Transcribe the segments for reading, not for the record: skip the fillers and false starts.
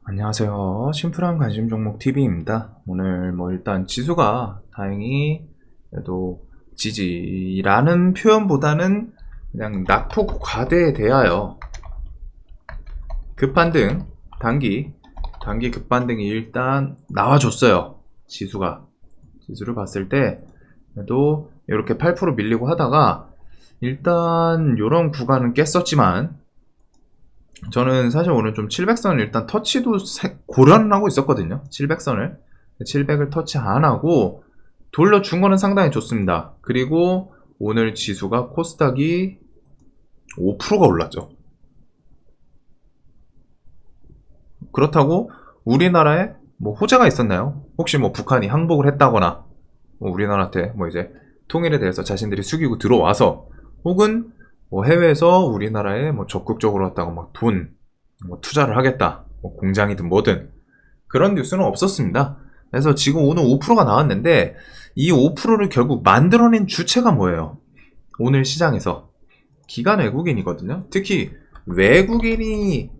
안녕하세요. 심플한 관심 종목 TV입니다. 오늘 일단 지수가 다행히 그래도 지지라는 표현보다는 그냥 낙폭 과대에 대하여 급반등, 단기 급반등이 일단 나와줬어요. 지수를 봤을 때 그래도 이렇게 8% 밀리고 하다가 일단 이런 구간은 깼었지만 저는 사실 오늘 좀 700선을 일단 터치도 고려는 하고 있었거든요. 700을 터치 안 하고 돌려준 거는 상당히 좋습니다. 그리고 오늘 지수가 코스닥이 5%가 올랐죠. 그렇다고 우리나라에 호재가 있었나요? 혹시 북한이 항복을 했다거나 우리나라한테 이제 통일에 대해서 자신들이 숙이고 들어와서 혹은 해외에서 우리나라에 적극적으로 왔다고 돈 투자를 하겠다, 공장이든 뭐든 그런 뉴스는 없었습니다. 그래서 지금 오늘 5%가 나왔는데 이 5%를 결국 만들어낸 주체가 뭐예요? 오늘 시장에서 기관 외국인이거든요. 특히 외국인이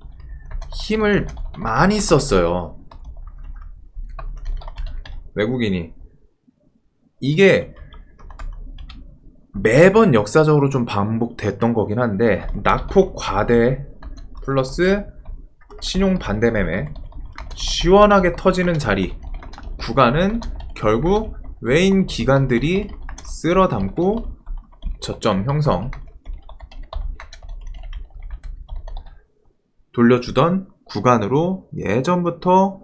힘을 많이 썼어요. 외국인이 이게 매번 역사적으로 좀 반복됐던 거긴 한데 낙폭 과대 플러스 신용 반대 매매 시원하게 터지는 자리 구간은 결국 외인 기관들이 쓸어 담고 저점 형성 돌려주던 구간으로 예전부터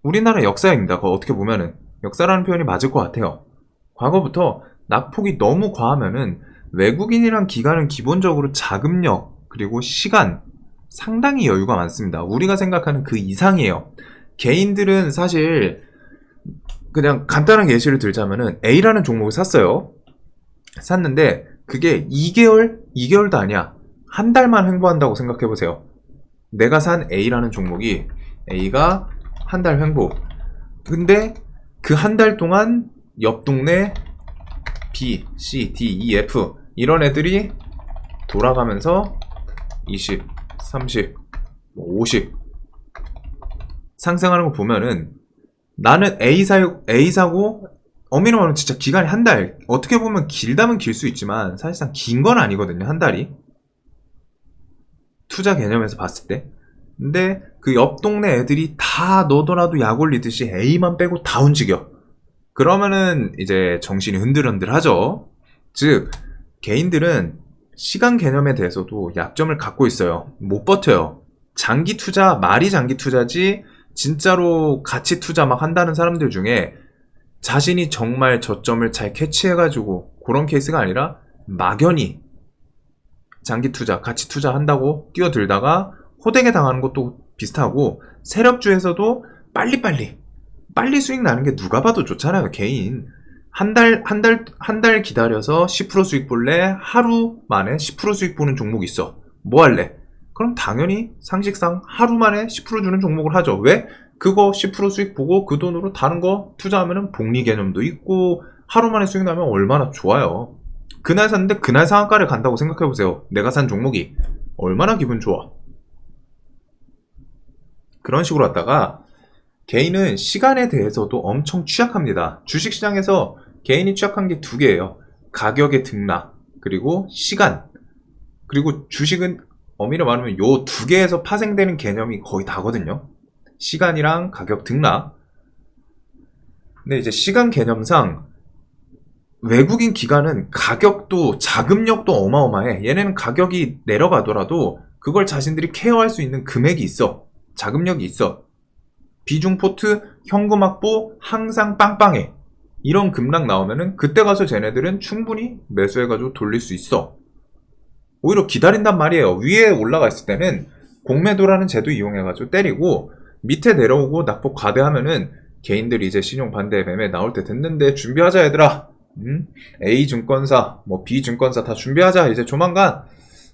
우리나라 역사입니다. 그거 어떻게 보면은 역사라는 표현이 맞을 것 같아요. 과거부터 낙폭이 너무 과하면은 외국인이란 기관은 기본적으로 자금력 그리고 시간 상당히 여유가 많습니다. 우리가 생각하는 그 이상이에요. 개인들은 사실 그냥 간단한 예시를 들자면은 A라는 종목을 샀어요. 샀는데 그게 2개월도 아니야. 한 달만 횡보한다고 생각해보세요. 내가 산 A라는 종목이 A가 한 달 횡보. 근데 그 한 달 동안 옆 동네 B, C, D, E, F 이런 애들이 돌아가면서 20, 30, 50 상승하는 거 보면은 나는 A 사고 엄밀히 말하면 진짜 기간이 한 달, 어떻게 보면 길다면 길 수 있지만 사실상 긴 건 아니거든요. 한 달이 투자 개념에서 봤을 때. 근데 그 옆 동네 애들이 다 너도나도 약 올리듯이 A만 빼고 다 움직여. 그러면은 이제 정신이 흔들흔들하죠. 즉 개인들은 시간 개념에 대해서도 약점을 갖고 있어요. 못 버텨요. 장기 투자, 말이 장기 투자지 진짜로 가치 투자 막 한다는 사람들 중에 자신이 정말 저점을 잘 캐치해가지고 그런 케이스가 아니라 막연히 장기 투자, 가치 투자 한다고 뛰어들다가 호되게 당하는 것도 비슷하고 세력주에서도 빨리 수익 나는 게 누가 봐도 좋잖아요. 개인 한 달 기다려서 10% 수익 볼래? 하루 만에 10% 수익 보는 종목 있어. 뭐 할래? 그럼 당연히 상식상 하루 만에 10% 주는 종목을 하죠. 왜? 그거 10% 수익 보고 그 돈으로 다른 거 투자하면 복리 개념도 있고 하루 만에 수익 나면 얼마나 좋아요. 그날 샀는데 그날 상한가를 간다고 생각해보세요. 내가 산 종목이 얼마나 기분 좋아. 그런 식으로 왔다가 개인은 시간에 대해서도 엄청 취약합니다. 주식시장에서 개인이 취약한 게 두 개예요. 가격의 등락 그리고 시간. 그리고 주식은 엄밀히 말하면 요 두 개에서 파생되는 개념이 거의 다거든요. 시간이랑 가격 등락. 근데 이제 시간 개념상 외국인 기관은 가격도 자금력도 어마어마해. 얘네는 가격이 내려가더라도 그걸 자신들이 케어할 수 있는 금액이 있어. 자금력이 있어. 비중 포트, 현금 확보 항상 빵빵해. 이런 급락 나오면은 그때 가서 쟤네들은 충분히 매수해가지고 돌릴 수 있어. 오히려 기다린단 말이에요. 위에 올라가 있을 때는 공매도라는 제도 이용해가지고 때리고 밑에 내려오고 낙폭 과대하면은 개인들이 이제 신용 반대 매매 나올 때 됐는데 준비하자 얘들아. A 증권사, B 증권사 다 준비하자. 이제 조만간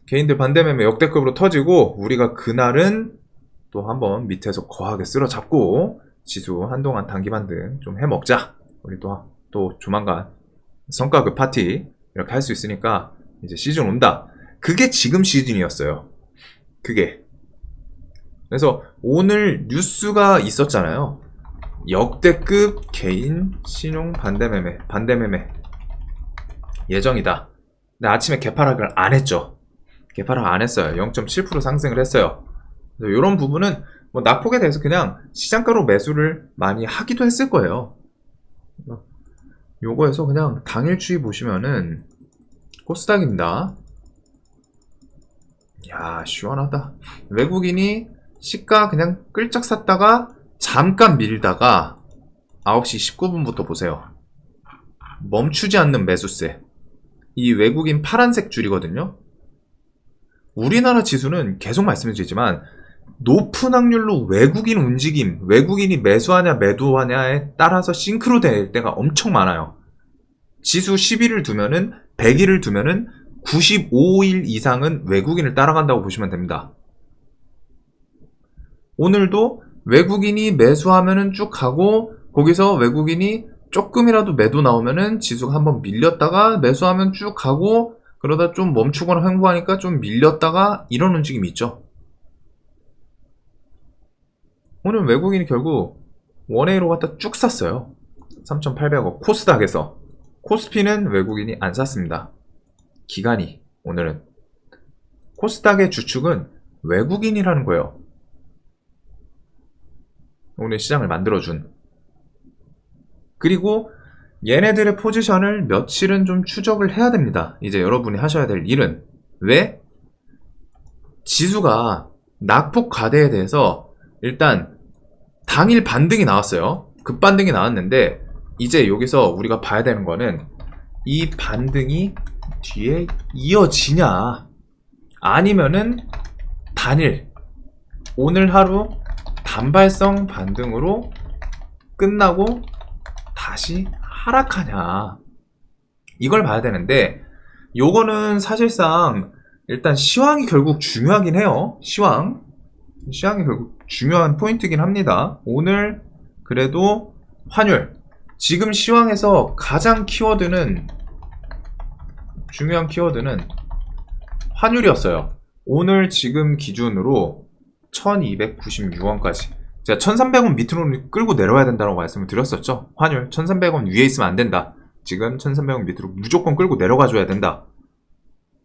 개인들 반대 매매 역대급으로 터지고 우리가 그날은 또 한번 밑에서 거하게 쓸어잡고 지수 한동안 단기 반등 좀 해먹자. 우리 또 조만간 성과급 파티 이렇게 할 수 있으니까 이제 시즌 온다. 그게 지금 시즌이었어요. 그게 그래서 오늘 뉴스가 있었잖아요. 역대급 개인 신용 반대매매 예정이다. 근데 아침에 개파락을 안 했죠. 개파락 안 했어요. 0.7% 상승을 했어요. 이런 부분은 뭐 낙폭에 대해서 그냥 시장가로 매수를 많이 하기도 했을 거예요. 요거에서 그냥 당일 추이 보시면은 코스닥입니다. 야, 시원하다. 외국인이 시가 그냥 끌짝 샀다가 잠깐 밀다가 9시 19분부터 보세요. 멈추지 않는 매수세. 이 외국인 파란색 줄이거든요. 우리나라 지수는 계속 말씀드리지만 높은 확률로 외국인 움직임, 외국인이 매수하냐 매도하냐에 따라서 싱크로 될 때가 엄청 많아요. 지수 10일을 두면은 100일을 두면은 95일 이상은 외국인을 따라간다고 보시면 됩니다. 오늘도 외국인이 매수하면은 쭉 가고 거기서 외국인이 조금이라도 매도 나오면은 지수가 한번 밀렸다가 매수하면 쭉 가고 그러다 좀 멈추거나 횡보하니까 좀 밀렸다가 이런 움직임이 있죠. 오늘 외국인이 결국 원웨이로 갖다 쭉 샀어요. 3,800억 코스닥에서. 코스피는 외국인이 안 샀습니다. 기간이 오늘은 코스닥의 주축은 외국인이라는 거예요. 오늘 시장을 만들어준. 그리고 얘네들의 포지션을 며칠은 좀 추적을 해야 됩니다. 이제 여러분이 하셔야 될 일은 왜? 지수가 낙폭 과대에 대해서 일단 당일 반등이 나왔어요. 급반등이 나왔는데 이제 여기서 우리가 봐야 되는 거는 이 반등이 뒤에 이어지냐 아니면은 단일 오늘 하루 단발성 반등으로 끝나고 다시 하락하냐 이걸 봐야 되는데 요거는 사실상 일단 시황이 결국 중요하긴 해요. 시황이 결국 중요한 포인트긴 합니다. 오늘 그래도 환율 지금 시황에서 가장 중요한 키워드는 환율이었어요. 오늘 지금 기준으로 1296원까지 제가 1300원 밑으로 끌고 내려와야 된다고 말씀을 드렸었죠. 환율 1300원 위에 있으면 안 된다. 지금 1300원 밑으로 무조건 끌고 내려가 줘야 된다.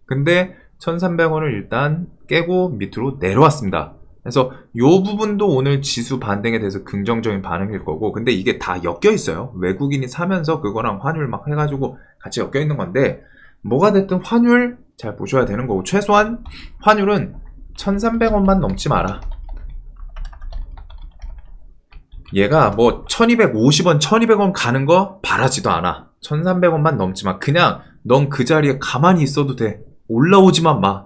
근데 1300원을 일단 깨고 밑으로 내려왔습니다. 그래서 요 부분도 오늘 지수 반등에 대해서 긍정적인 반응일 거고 근데 이게 다 엮여 있어요. 외국인이 사면서 그거랑 환율 막 해가지고 같이 엮여 있는 건데 뭐가 됐든 환율 잘 보셔야 되는 거고 최소한 환율은 1300원만 넘지 마라. 얘가 뭐 1250원, 1200원 가는 거 바라지도 않아. 1300원만 넘지 마. 그냥 넌 그 자리에 가만히 있어도 돼. 올라오지만 마.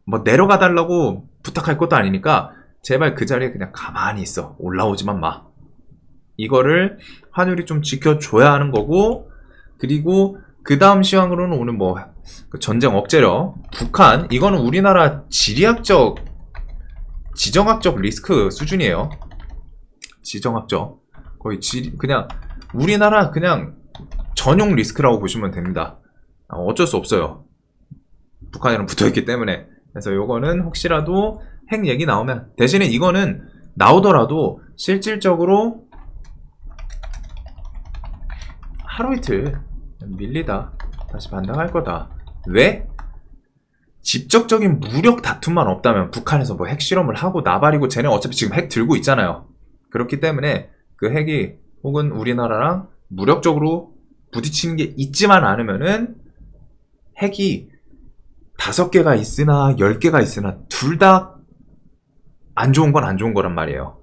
뭐 내려가 달라고 부탁할 것도 아니니까 제발 그 자리에 그냥 가만히 있어. 올라오지만 마. 이거를 환율이 좀 지켜줘야 하는 거고 그리고 그 다음 시황으로는 오늘 뭐 전쟁 억제력 북한 이거는 우리나라 지리학적 지정학적 리스크 수준이에요. 지정학적 거의 그냥 우리나라 그냥 전용 리스크라고 보시면 됩니다. 어쩔 수 없어요. 북한이랑 붙어있기 때문에. 그래서 요거는 혹시라도 핵 얘기 나오면 대신에 이거는 나오더라도 실질적으로 하루 이틀 밀리다 다시 반등할 거다. 왜? 직접적인 무력 다툼만 없다면 북한에서 뭐 핵실험을 하고 나발이고 쟤네 어차피 지금 핵 들고 있잖아요. 그렇기 때문에 그 핵이 혹은 우리나라랑 무력적으로 부딪히는 게 있지만 않으면은 핵이 5개가 있으나 10개가 있으나 둘 다 안 좋은 건 안 좋은 거란 말이에요.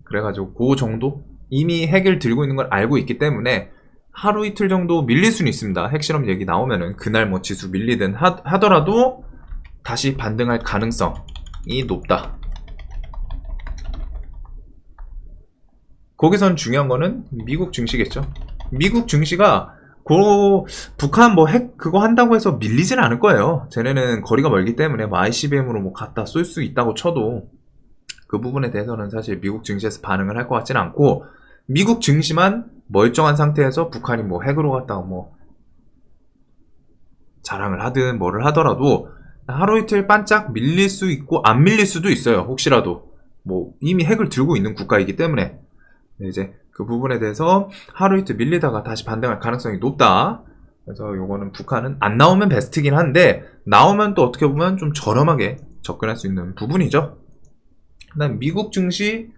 그래가지고 그 정도? 이미 핵을 들고 있는 걸 알고 있기 때문에 하루 이틀 정도 밀릴 수는 있습니다. 핵실험 얘기 나오면은 그날 뭐 지수 밀리든 하더라도 다시 반등할 가능성이 높다. 거기선 중요한 거는 미국 증시겠죠. 미국 증시가 북한 뭐 핵 그거 한다고 해서 밀리진 않을 거예요. 쟤네는 거리가 멀기 때문에 뭐 ICBM으로 뭐 갖다 쏠 수 있다고 쳐도 그 부분에 대해서는 사실 미국 증시에서 반응을 할 것 같지는 않고 미국 증시만 멀쩡한 상태에서 북한이 뭐 핵으로 갖다가 뭐 자랑을 하든 뭐를 하더라도 하루 이틀 반짝 밀릴 수 있고 안 밀릴 수도 있어요. 혹시라도 뭐 이미 핵을 들고 있는 국가이기 때문에. 네, 이제 그 부분에 대해서 하루 이틀 밀리다가 다시 반등할 가능성이 높다. 그래서 요거는 북한은 안 나오면 베스트긴 한데 나오면 또 어떻게 보면 좀 저렴하게 접근할 수 있는 부분이죠. 그다음 미국 증시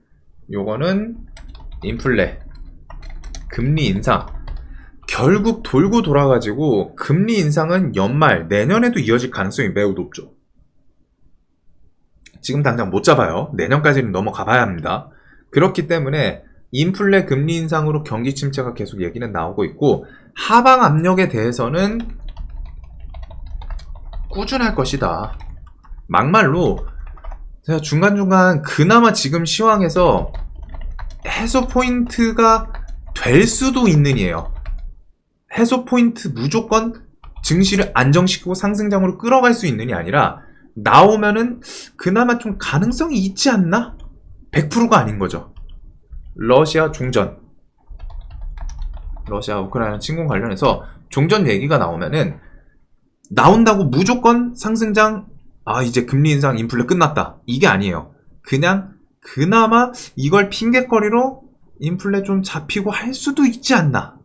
요거는 인플레, 금리 인상. 결국 돌고 돌아가지고 금리 인상은 연말 내년에도 이어질 가능성이 매우 높죠. 지금 당장 못 잡아요. 내년까지는 넘어가 봐야 합니다. 그렇기 때문에 인플레 금리 인상으로 경기 침체가 계속 얘기는 나오고 있고 하방 압력에 대해서는 꾸준할 것이다. 막말로 제가 중간중간 그나마 지금 시황에서 해소 포인트가 될 수도 있는이에요. 해소 포인트 무조건 증시를 안정시키고 상승장으로 끌어갈 수 있는이 아니라 나오면은 그나마 좀 가능성이 있지 않나? 100%가 아닌 거죠. 러시아 종전, 러시아 우크라이나 침공 관련해서 종전 얘기가 나오면은 나온다고 무조건 상승장, 이제 금리 인상 인플레 끝났다, 이게 아니에요. 그냥 그나마 이걸 핑계거리로 인플레 좀 잡히고 할 수도 있지 않나,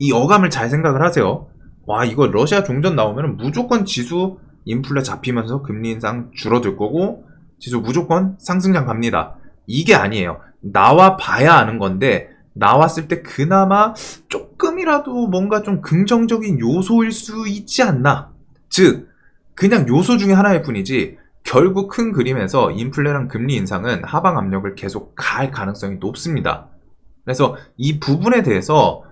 이 어감을 잘 생각을 하세요. 와, 이거 러시아 종전 나오면 무조건 지수 인플레 잡히면서 금리 인상 줄어들 거고 지수 무조건 상승장 갑니다, 이게 아니에요. 나와 봐야 아는 건데 나왔을 때 그나마 조금이라도 뭔가 좀 긍정적인 요소일 수 있지 않나. 즉 그냥 요소 중에 하나일 뿐이지 결국 큰 그림에서 인플레랑 금리 인상은 하방 압력을 계속 가할 가능성이 높습니다. 그래서 이 부분에 대해서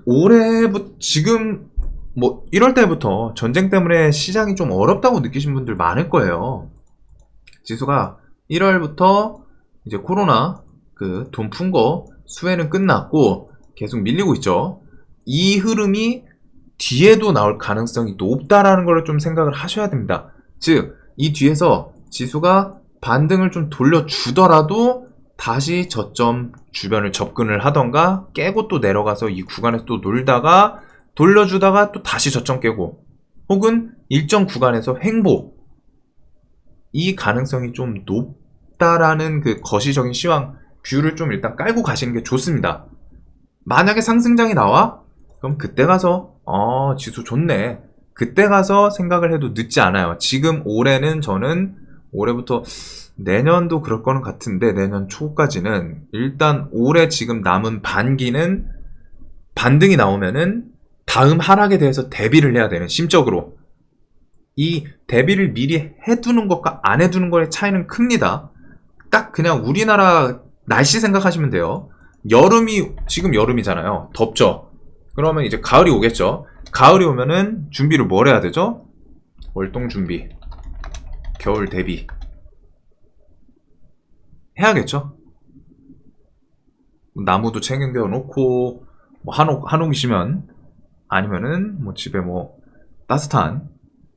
올해부터 지금 뭐 1월 달부터 전쟁 때문에 시장이 좀 어렵다고 느끼신 분들 많을 거예요. 지수가 1월부터 이제 코로나 그 돈 푼 거 수혜는 끝났고 계속 밀리고 있죠. 이 흐름이 뒤에도 나올 가능성이 높다라는 걸 좀 생각을 하셔야 됩니다. 즉 이 뒤에서 지수가 반등을 좀 돌려주더라도 다시 저점 주변을 접근을 하던가 깨고 또 내려가서 이 구간에서 또 놀다가 돌려주다가 또 다시 저점 깨고 혹은 일정 구간에서 횡보, 이 가능성이 좀 높다라는 그 거시적인 시황 뷰를 좀 일단 깔고 가시는 게 좋습니다. 만약에 상승장이 나와? 그럼 그때 가서 지수 좋네, 그때 가서 생각을 해도 늦지 않아요. 지금 올해는 저는 올해부터 내년도 그럴 거는 같은데 내년 초까지는 일단 올해 지금 남은 반기는 반등이 나오면은 다음 하락에 대해서 대비를 해야 되는, 심적으로 이 대비를 미리 해두는 것과 안 해두는 거의 차이는 큽니다. 딱 그냥 우리나라 날씨 생각하시면 돼요. 여름이, 지금 여름이잖아요. 덥죠. 그러면 이제 가을이 오겠죠. 가을이 오면은 준비를 뭘 해야 되죠? 월동 준비, 겨울 대비 해야겠죠. 나무도 챙겨 놓고 뭐 한옥이시면 아니면은 뭐 집에 뭐 따뜻한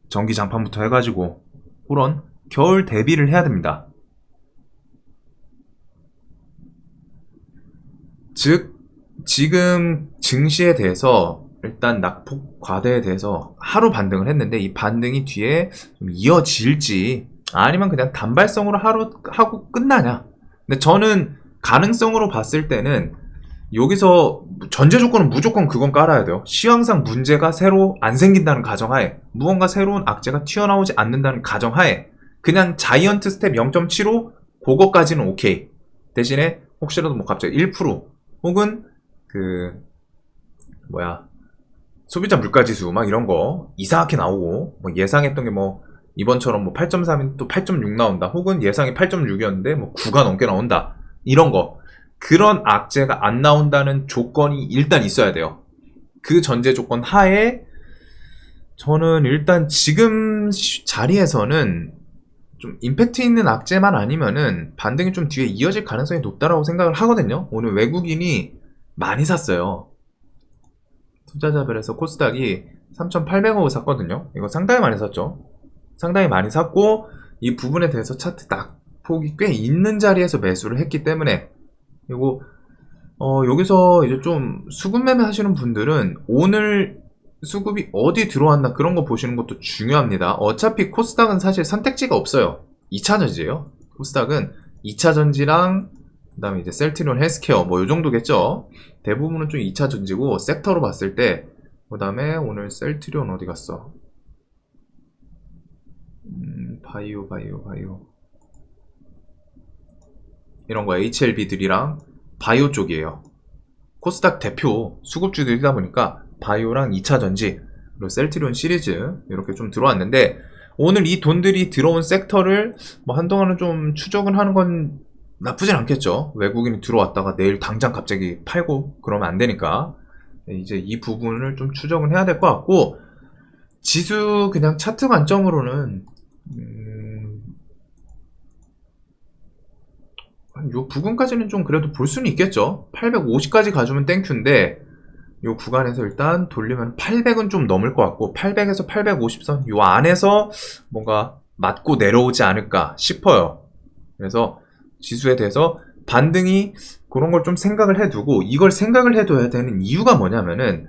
전기장판부터 해가지고 그런 겨울 대비를 해야 됩니다. 즉 지금 증시에 대해서 일단 낙폭 과대에 대해서 하루 반등을 했는데 이 반등이 뒤에 좀 이어질지 아니면 그냥 단발성으로 하루 하고 끝나냐. 근데 저는 가능성으로 봤을 때는 여기서 전제 조건은 무조건 그건 깔아야 돼요. 시황상 문제가 새로 안 생긴다는 가정하에, 무언가 새로운 악재가 튀어나오지 않는다는 가정하에 그냥 자이언트 스텝 0.75 그거까지는 오케이. 대신에 혹시라도 뭐 갑자기 1% 혹은 소비자 물가지수 막 이런 거 이상하게 나오고 뭐 예상했던 게 뭐 이번처럼 뭐 8.3이 또 8.6 나온다, 혹은 예상이 8.6이었는데 뭐 9가 넘게 나온다, 이런 거, 그런 악재가 안 나온다는 조건이 일단 있어야 돼요. 그 전제 조건 하에 저는 일단 지금 자리에서는 좀 임팩트 있는 악재만 아니면은 반등이 좀 뒤에 이어질 가능성이 높다라고 생각을 하거든요. 오늘 외국인이 많이 샀어요. 투자자별에서 코스닥이 3,800억을 샀거든요. 이거 상당히 많이 샀죠. 상당히 많이 샀고 이 부분에 대해서 차트 낙폭이 꽤 있는 자리에서 매수를 했기 때문에, 그리고 여기서 이제 좀 수급 매매 하시는 분들은 오늘 수급이 어디 들어왔나 그런 거 보시는 것도 중요합니다. 어차피 코스닥은 사실 선택지가 없어요. 2차 전지예요. 코스닥은 2차 전지랑 그다음에 이제 셀트리온 헬스케어 뭐 요 정도겠죠. 대부분은 좀 2차 전지고 섹터로 봤을 때 그다음에 오늘 셀트리온 어디 갔어? 바이오 이런 거 HLB들이랑 바이오 쪽이에요. 코스닥 대표 수급주들이다 보니까 바이오랑 2차 전지 그리고 셀트리온 시리즈 이렇게 좀 들어왔는데 오늘 이 돈들이 들어온 섹터를 뭐 한동안은 좀 추적은 하는 건 나쁘진 않겠죠. 외국인이 들어왔다가 내일 당장 갑자기 팔고 그러면 안 되니까 이제 이 부분을 좀 추적은 해야 될 것 같고 지수 그냥 차트 관점으로는 요 부분까지는 좀 그래도 볼 수는 있겠죠. 850까지 가주면 땡큐인데 요 구간에서 일단 돌리면 800은 좀 넘을 것 같고 800에서 850선 요 안에서 뭔가 맞고 내려오지 않을까 싶어요. 그래서 지수에 대해서 반등이 그런 걸 좀 생각을 해두고 이걸 생각을 해둬야 되는 이유가 뭐냐면은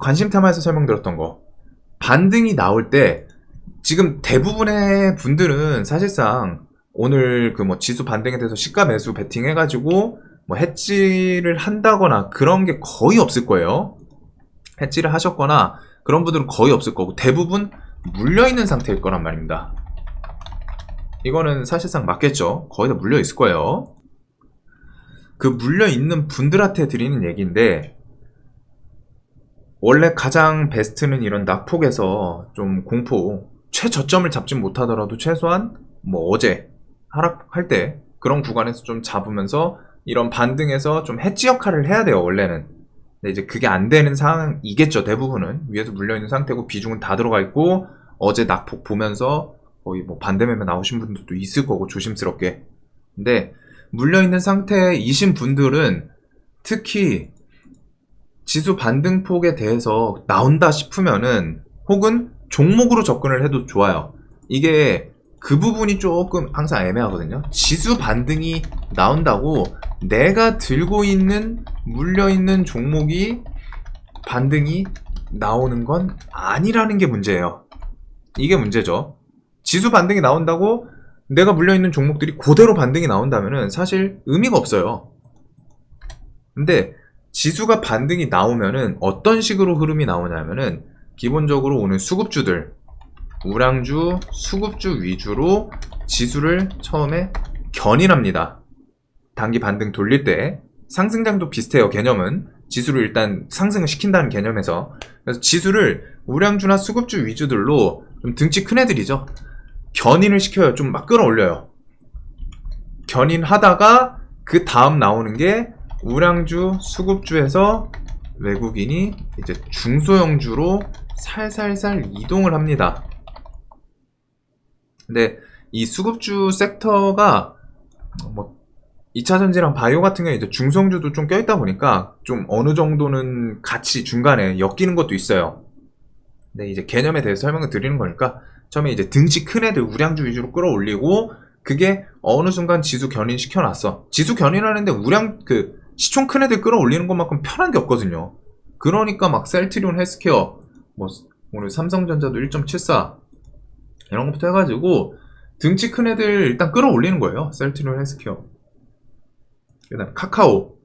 관심 테마에서 설명드렸던 거 반등이 나올 때 지금 대부분의 분들은 사실상 오늘 그 뭐 지수 반등에 대해서 시가 매수 베팅 해가지고 뭐 해지를 한다거나 그런 게 거의 없을 거예요. 해지를 하셨거나 그런 분들은 거의 없을 거고 대부분 물려있는 상태일 거란 말입니다. 이거는 사실상 맞겠죠. 거의 다 물려있을 거예요. 그 물려있는 분들한테 드리는 얘기인데 원래 가장 베스트는 이런 낙폭에서 좀 공포 최저점을 잡진 못하더라도 최소한 뭐 어제 하락할 때 그런 구간에서 좀 잡으면서 이런 반등에서 좀 해지 역할을 해야 돼요 원래는. 근데 이제 그게 안 되는 상황이겠죠. 대부분은 위에서 물려있는 상태고 비중은 다 들어가 있고 어제 낙폭 보면서 거의 뭐 반대 매매 나오신 분들도 있을 거고 조심스럽게. 근데 물려있는 상태이신 분들은 특히 지수 반등폭에 대해서 나온다 싶으면은 혹은 종목으로 접근을 해도 좋아요. 이게 그 부분이 조금 항상 애매하거든요. 지수 반등이 나온다고 내가 들고 있는 물려있는 종목이 반등이 나오는 건 아니라는 게 문제예요. 이게 문제죠. 지수 반등이 나온다고 내가 물려있는 종목들이 그대로 반등이 나온다면은 사실 의미가 없어요. 근데 지수가 반등이 나오면은 어떤 식으로 흐름이 나오냐면은 기본적으로 오늘 수급주들 우량주, 수급주 위주로 지수를 처음에 견인합니다. 단기 반등 돌릴 때 상승장도 비슷해요. 개념은 지수를 일단 상승을 시킨다는 개념에서. 그래서 지수를 우량주나 수급주 위주들로 좀 등치 큰 애들이죠. 견인을 시켜요. 좀 막 끌어올려요. 견인하다가 그 다음 나오는 게 우량주, 수급주에서 외국인이 이제 중소형주로 살살살 이동을 합니다. 근데 이 수급주 섹터가 뭐 2차 전지랑 바이오 같은 경우에 이제 중소형주도 좀 껴있다 보니까 좀 어느 정도는 같이 중간에 엮이는 것도 있어요. 근데 이제 개념에 대해서 설명을 드리는 거니까 처음에 이제 등치 큰 애들 우량주 위주로 끌어올리고 그게 어느 순간 지수 견인 시켜놨어. 지수 견인하는데 시총 큰 애들 끌어올리는 것만큼 편한 게 없거든요. 그러니까 막 셀트리온 헬스케어 뭐 오늘 삼성전자도 1.74 이런 것부터 해가지고 등치 큰 애들 일단 끌어올리는 거예요. 셀트리온 헬스케어 그 다음 카카오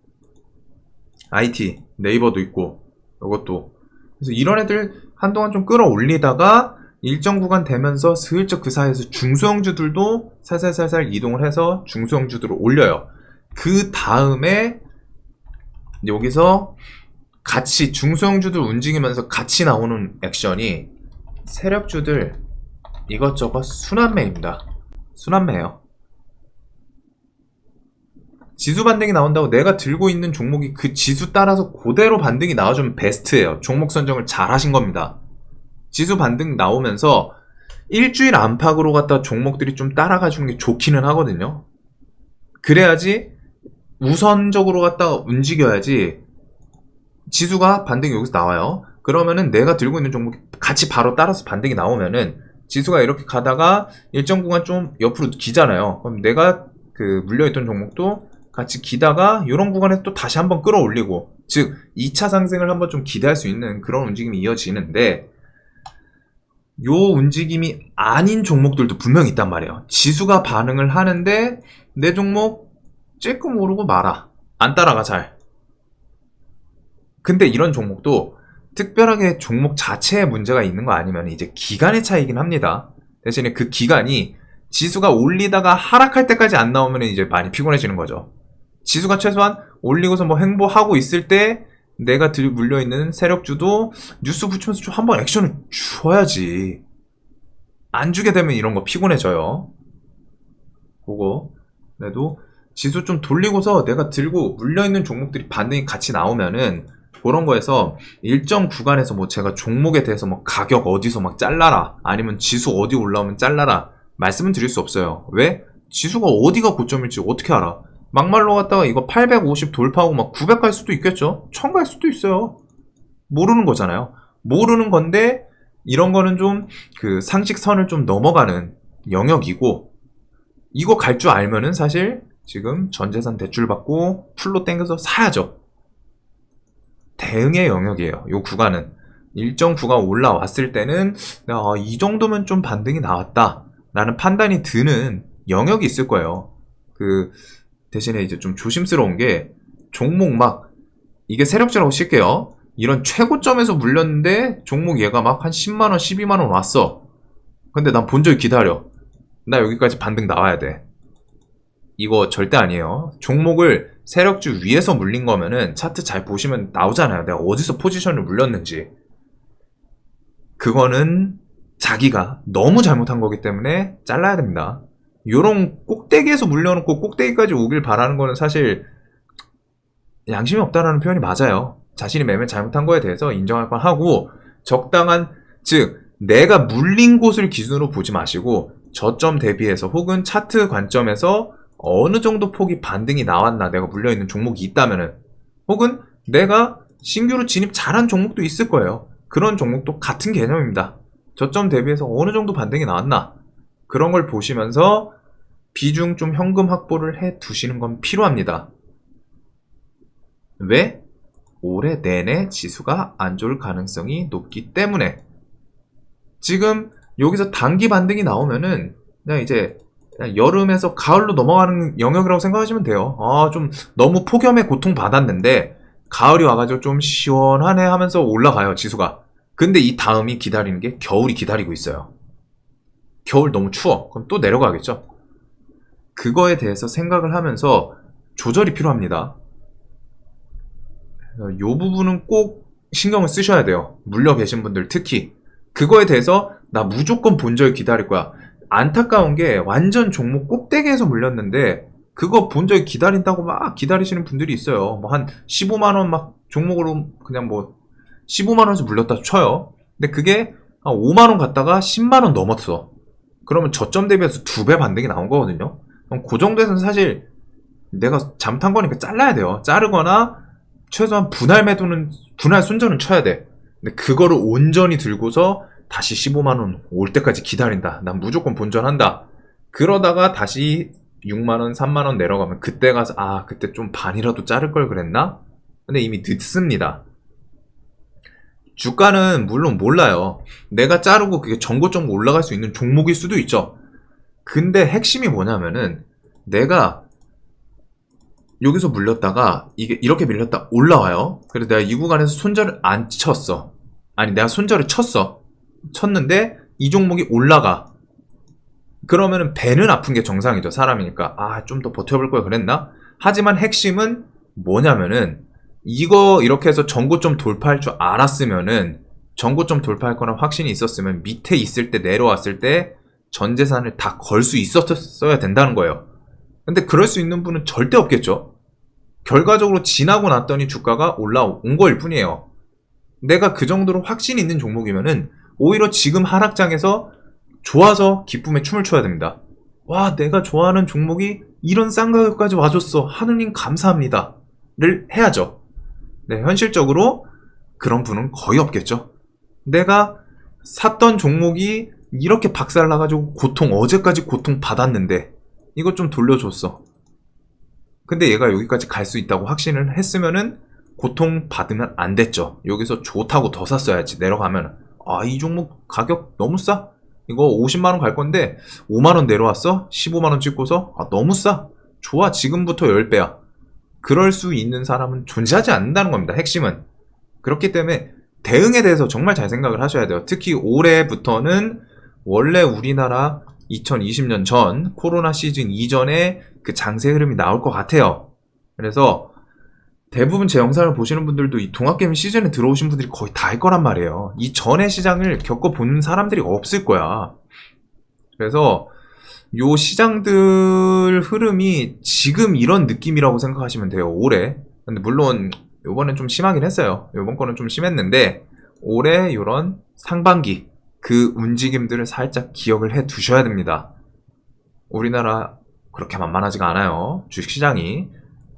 IT 네이버도 있고 이것도. 그래서 이런 애들 한동안 좀 끌어올리다가 일정 구간 되면서 슬쩍 그 사이에서 중소형주들도 살살살살 이동을 해서 중소형주들을 올려요. 그 다음에 여기서 같이 중소형주들 움직이면서 같이 나오는 액션이 세력주들 이것저것 순환매입니다. 순환매예요. 지수 반등이 나온다고 내가 들고 있는 종목이 그 지수 따라서 그대로 반등이 나와주면 베스트예요. 종목 선정을 잘 하신 겁니다. 지수 반등 나오면서 일주일 안팎으로 갖다 종목들이 좀 따라가주는 게 좋기는 하거든요. 그래야지 우선적으로 갖다가 움직여야지. 지수가 반등이 여기서 나와요. 그러면은 내가 들고 있는 종목이 같이 바로 따라서 반등이 나오면은 지수가 이렇게 가다가 일정 구간 좀 옆으로 기잖아요. 그럼 내가 그 물려있던 종목도 같이 기다가 이런 구간에서 또 다시 한번 끌어올리고 즉 2차 상승을 한번 좀 기대할 수 있는 그런 움직임이 이어지는데, 요 움직임이 아닌 종목들도 분명히 있단 말이에요. 지수가 반응을 하는데 내 종목 찔끔 오르고 말아. 안 따라가 잘. 근데 이런 종목도 특별하게 종목 자체에 문제가 있는 거 아니면 이제 기간의 차이긴 합니다. 대신에 그 기간이 지수가 올리다가 하락할 때까지 안 나오면 이제 많이 피곤해지는 거죠. 지수가 최소한 올리고서 뭐 횡보하고 있을 때 내가 물려있는 세력주도 뉴스 붙이면서 좀 한번 액션을 줘야지. 안 주게 되면 이런 거 피곤해져요. 그거 그래도 지수 좀 돌리고서 내가 들고 물려있는 종목들이 반등이 같이 나오면은 그런 거에서 일정 구간에서 뭐 제가 종목에 대해서 뭐 가격 어디서 막 잘라라, 아니면 지수 어디 올라오면 잘라라 말씀은 드릴 수 없어요. 왜? 지수가 어디가 고점일지 어떻게 알아? 막말로 갔다가 이거 850 돌파하고 막 900 갈 수도 있겠죠? 1000 갈 수도 있어요. 모르는 거잖아요. 모르는 건데 이런 거는 좀 그 상식선을 좀 넘어가는 영역이고, 이거 갈 줄 알면은 사실 지금 전재산 대출 받고 풀로 땡겨서 사야죠. 대응의 영역이에요. 요 구간은 일정 구간 올라왔을 때는 이 정도면 좀 반등이 나왔다 라는 판단이 드는 영역이 있을 거예요. 그 대신에 이제 좀 조심스러운 게, 종목 막 이게 세력주라고 칠게요. 이런 최고점에서 물렸는데 종목 얘가 막 한 10만원 12만원 왔어. 근데 난 본전을 기다려. 나 여기까지 반등 나와야 돼. 이거 절대 아니에요. 종목을 세력주 위에서 물린 거면은 차트 잘 보시면 나오잖아요. 내가 어디서 포지션을 물렸는지. 그거는 자기가 너무 잘못한 거기 때문에 잘라야 됩니다. 요런 꼭대기에서 물려놓고 꼭대기까지 오길 바라는 거는 사실 양심이 없다라는 표현이 맞아요. 자신이 매매 잘못한 거에 대해서 인정할 건 하고, 적당한, 즉 내가 물린 곳을 기준으로 보지 마시고 저점 대비해서 혹은 차트 관점에서 어느 정도 폭이 반등이 나왔나, 내가 물려있는 종목이 있다면은, 혹은 내가 신규로 진입 잘한 종목도 있을 거예요. 그런 종목도 같은 개념입니다. 저점 대비해서 어느 정도 반등이 나왔나, 그런 걸 보시면서 비중 좀 현금 확보를 해 두시는 건 필요합니다. 왜? 올해 내내 지수가 안 좋을 가능성이 높기 때문에. 지금 여기서 단기 반등이 나오면은 그냥 이제 여름에서 가을로 넘어가는 영역이라고 생각하시면 돼요. 좀 너무 폭염에 고통받았는데 가을이 와가지고 좀 시원하네 하면서 올라가요, 지수가. 근데 이 다음이 기다리는 게 겨울이 기다리고 있어요. 겨울 너무 추워. 그럼 또 내려가겠죠. 그거에 대해서 생각을 하면서 조절이 필요합니다. 요 부분은 꼭 신경을 쓰셔야 돼요. 물려 계신 분들 특히. 그거에 대해서 나 무조건 본절 기다릴 거야. 안타까운 게 완전 종목 꼭대기에서 물렸는데 그거 본절 기다린다고 막 기다리시는 분들이 있어요. 뭐 한 15만원 막 종목으로 그냥 뭐 15만원에서 물렸다 쳐요. 근데 그게 한 5만원 갔다가 10만원 넘었어. 그러면 저점 대비해서 2배 반등이 나온 거거든요. 그럼 그 정도에서는 사실 내가 잘못한 거니까 잘라야 돼요. 자르거나 최소한 분할 매도는, 분할 손절은 쳐야 돼. 근데 그거를 온전히 들고서 다시 15만원 올 때까지 기다린다. 난 무조건 본전한다. 그러다가 다시 6만원, 3만원 내려가면 그때 가서 그때 좀 반이라도 자를 걸 그랬나? 근데 이미 늦습니다. 주가는 물론 몰라요. 내가 자르고 그게 전고점 올라갈 수 있는 종목일 수도 있죠. 근데 핵심이 뭐냐면은 내가 여기서 물렸다가 이게 이렇게 밀렸다 올라와요. 그래서 내가 이 구간에서 손절을 안 쳤어. 아니 내가 손절을 쳤는데 이 종목이 올라가. 그러면은 배는 아픈 게 정상이죠. 사람이니까. 좀 더 버텨볼 걸 그랬나? 하지만 핵심은 뭐냐면은 이거 이렇게 해서 전고점 돌파할 줄 알았으면은, 전고점 돌파할 거나 확신이 있었으면 밑에 있을 때 내려왔을 때 전 재산을 다 걸 수 있었어야 된다는 거예요. 근데 그럴 수 있는 분은 절대 없겠죠. 결과적으로 지나고 났더니 주가가 올라온 거일 뿐이에요. 내가 그 정도로 확신 있는 종목이면은 오히려 지금 하락장에서 좋아서 기쁨에 춤을 춰야 됩니다. 와, 내가 좋아하는 종목이 이런 싼 가격까지 와줬어. 하느님 감사합니다. 를 해야죠. 네, 현실적으로 그런 분은 거의 없겠죠. 내가 샀던 종목이 이렇게 박살나가지고 어제까지 고통 받았는데 이것 좀 돌려줬어. 근데 얘가 여기까지 갈 수 있다고 확신을 했으면은 고통받으면 안 됐죠. 여기서 좋다고 더 샀어야지. 내려가면 이 종목 가격 너무 싸. 이거 50만원 갈 건데 5만원 내려왔어? 15만원 찍고서 너무 싸. 좋아. 지금부터 10배야. 그럴 수 있는 사람은 존재하지 않는다는 겁니다. 핵심은. 그렇기 때문에 대응에 대해서 정말 잘 생각을 하셔야 돼요. 특히 올해부터는 원래 우리나라 2020년 전 코로나 시즌 이전에 그 장세 흐름이 나올 것 같아요. 그래서 대부분 제 영상을 보시는 분들도 이 동학개미 시즌에 들어오신 분들이 거의 다일 거란 말이에요. 이 전의 시장을 겪어본 사람들이 없을 거야. 그래서 요 시장들 흐름이 지금 이런 느낌이라고 생각하시면 돼요. 올해. 근데 물론 요번엔 좀 심하긴 했어요. 요번 거는 좀 심했는데 올해 요런 상반기 그 움직임들을 살짝 기억을 해 두셔야 됩니다. 우리나라 그렇게 만만하지가 않아요. 주식시장이.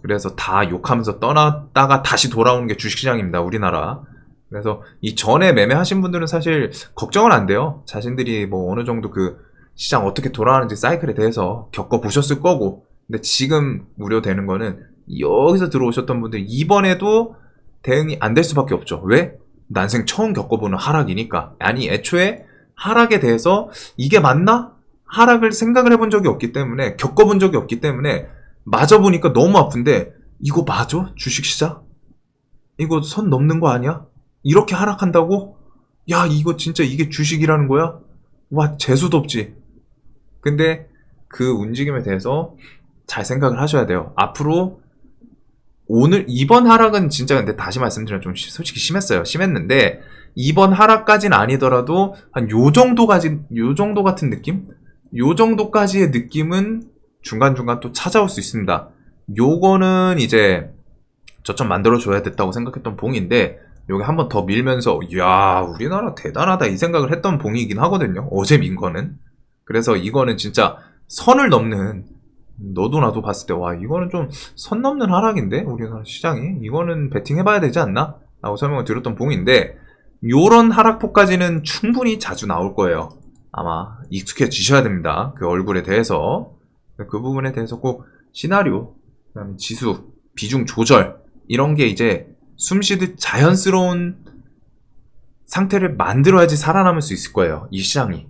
그래서 다 욕하면서 떠났다가 다시 돌아오는 게 주식시장입니다. 우리나라. 그래서 이 전에 매매하신 분들은 사실 걱정은 안 돼요. 자신들이 뭐 어느 정도 그 시장 어떻게 돌아가는지 사이클에 대해서 겪어보셨을 거고. 근데 지금 우려되는 거는 여기서 들어오셨던 분들 이번에도 대응이 안 될 수밖에 없죠. 왜? 난생 처음 겪어보는 하락이니까. 아니 애초에 하락에 대해서 이게 맞나? 하락을 생각을 해본 적이 없기 때문에 겪어본 적이 없기 때문에 맞아보니까 너무 아픈데 이거 맞아? 주식시장? 이거 선 넘는 거 아니야? 이렇게 하락한다고? 야 이거 진짜 이게 주식이라는 거야? 와 재수도 없지. 근데 그 움직임에 대해서 잘 생각을 하셔야 돼요. 앞으로 이번 하락은 진짜 근데 다시 말씀드리면 좀 솔직히 심했는데 이번 하락까지는 아니더라도 한 요 정도 같은 느낌? 요 정도까지의 느낌은 중간중간 또 찾아올 수 있습니다. 요거는 이제 저점 만들어줘야 됐다고 생각했던 봉인데 요게 한 번 더 밀면서 이야 우리나라 대단하다 이 생각을 했던 봉이긴 하거든요. 어제 민 거는. 그래서 이거는 진짜 선을 넘는 너도 나도 봤을 때 와 이거는 좀 선 넘는 하락인데 우리나라 시장이 이거는 베팅 해봐야 되지 않나? 라고 설명을 드렸던 봉인데 요런 하락폭까지는 충분히 자주 나올 거예요. 아마 익숙해지셔야 됩니다. 그 얼굴에 대해서. 그 부분에 대해서 꼭 시나리오, 그다음에 지수, 비중 조절 이런 게 이제 숨쉬듯 자연스러운 상태를 만들어야지 살아남을 수 있을 거예요. 이 시장이.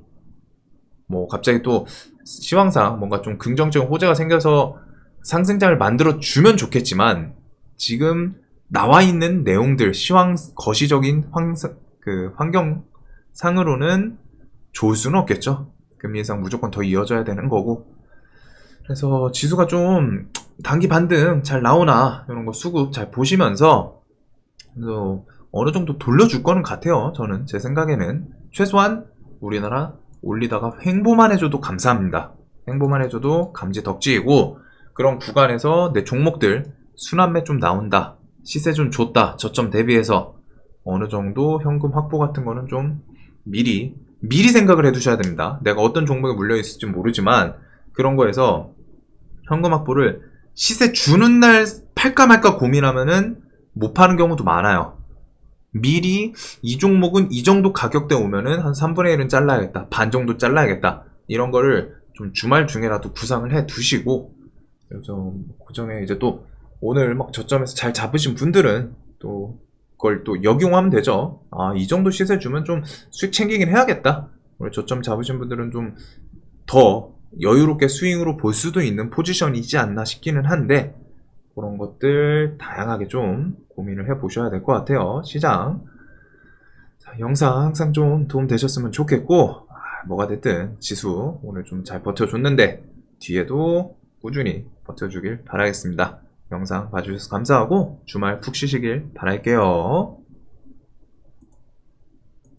뭐 갑자기 또 시황상 뭔가 좀 긍정적인 호재가 생겨서 상승장을 만들어 주면 좋겠지만 지금 나와 있는 내용들 거시적인 환경상으로는 좋을 수는 없겠죠. 금리 인상 무조건 더 이어져야 되는 거고. 그래서 지수가 좀 단기 반등 잘 나오나 이런 거 수급 잘 보시면서 그래서 어느 정도 돌려줄 거는 같아요. 저는 제 생각에는 최소한 우리나라 올리다가 횡보만 해줘도 감사합니다. 횡보만 해줘도 감지 덕지이고 그런 구간에서 내 종목들 순환매 좀 나온다. 시세 좀 좋다. 저점 대비해서 어느 정도 현금 확보 같은 거는 좀 미리 생각을 해두셔야 됩니다. 내가 어떤 종목에 물려있을지 모르지만 그런 거에서 현금 확보를 시세 주는 날 팔까 말까 고민하면은 못 파는 경우도 많아요. 미리 이 종목은 이 정도 가격대 오면은 한 3분의 1은 잘라야겠다. 반 정도 잘라야겠다. 이런 거를 좀 주말 중에라도 구상을 해 두시고 그래서 고정에 이제 또 오늘 막 저점에서 잘 잡으신 분들은 또 그걸 또 역용하면 되죠. 이 정도 시세 주면 좀 수익 챙기긴 해야겠다. 오늘 저점 잡으신 분들은 좀 더 여유롭게 스윙으로 볼 수도 있는 포지션이지 않나 싶기는 한데 그런 것들 다양하게 좀 고민을 해보셔야 될 것 같아요. 시장. 자, 영상 항상 좀 도움 되셨으면 좋겠고 뭐가 됐든 지수 오늘 좀 잘 버텨줬는데 뒤에도 꾸준히 버텨주길 바라겠습니다. 영상 봐주셔서 감사하고 주말 푹 쉬시길 바랄게요.